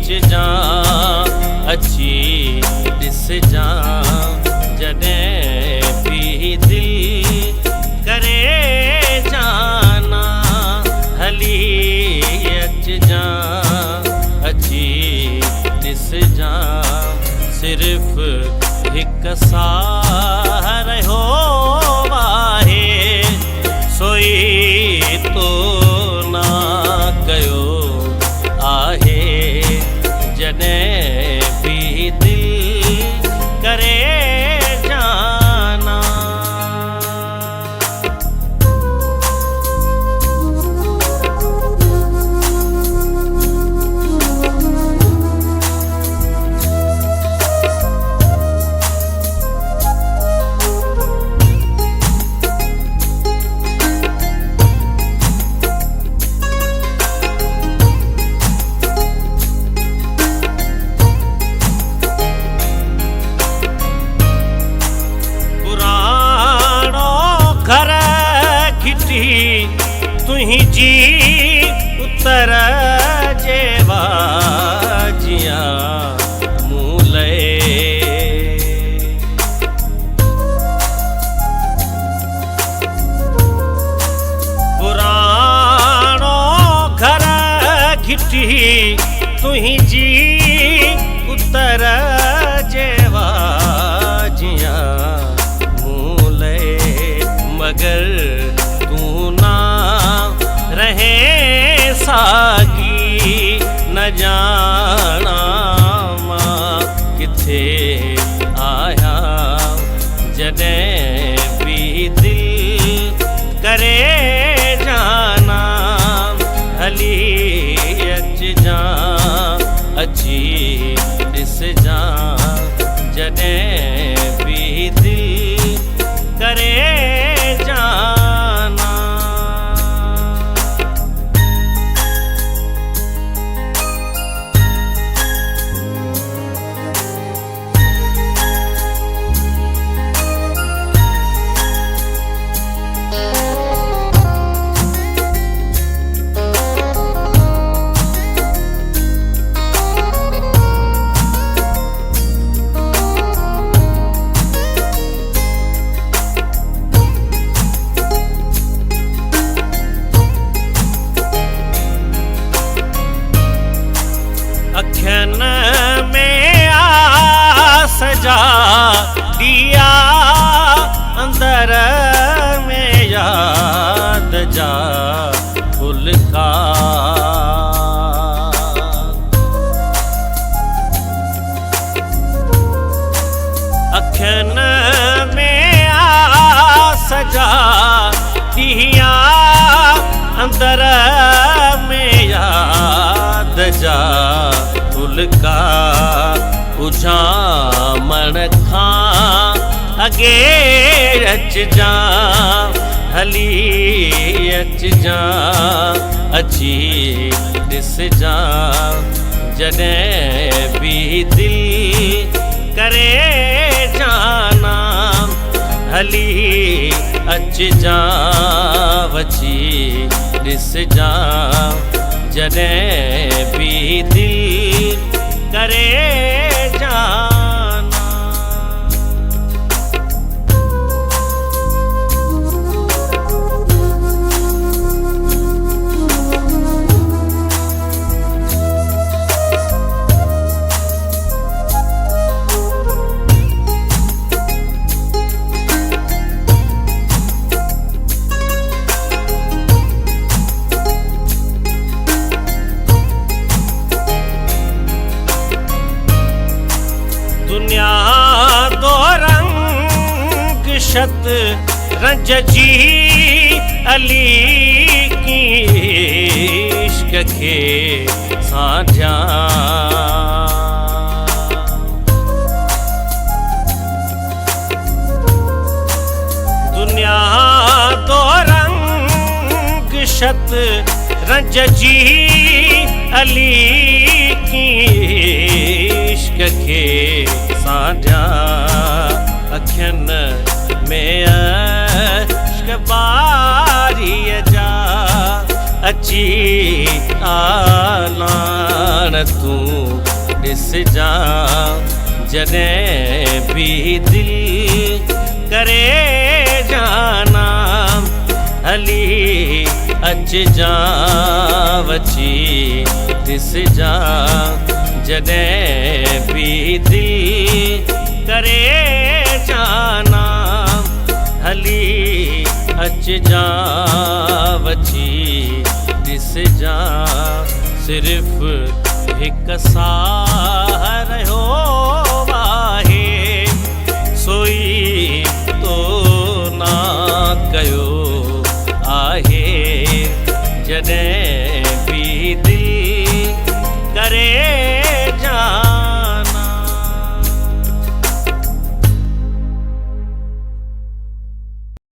अच जा अची ॾिस जा जॾहिं भी दिल करे जाना हली अच जा अची ॾिस जा सिर्फ़ हिकु साह रहियो आहे सोई तो ना कयो आहे जॾहिं भी दिल करे जाना तुहिंजी उतर जेवा जिया मूले पुराणो घर घिटी तुहिंजी उतर जेवा जिया मूले मगर रहे सागी न जाना मां किथे आया जॾहिं भी दिल करे जाना हली अच जा अची ॾिस जा जॾहिं भी दिल करे जाना अखियन में आस जा दिया अंदर में याद जा फुलका अखियन में आस जा दिया अंदर में याद जा फुलका उजामण खां अगे अच जा हली अच जा अची ॾिस जा जॾहिं भी दिल करे जाना हली अच जा वची ॾिस जा जॾहिं भी दिल करे जाना दुनिया दो रंग शतरंज जी अली की इश्क खे साझा दुनिया दो रंग शतरंज जी अली की इश्क खे साझा अखियन में अश्क बारीअ जा अची आलान तूं ॾिस जा जॾहिं बि दिल करे जाना हली अचिजा वची ॾिस जा जॾहिं बि दिल करे जाना हली अचिजा वची ॾिस जा सिर्फ़ु हिकु साह रहियो आहे सोई तो ना कयो आहे जॾहिं बि दिल करे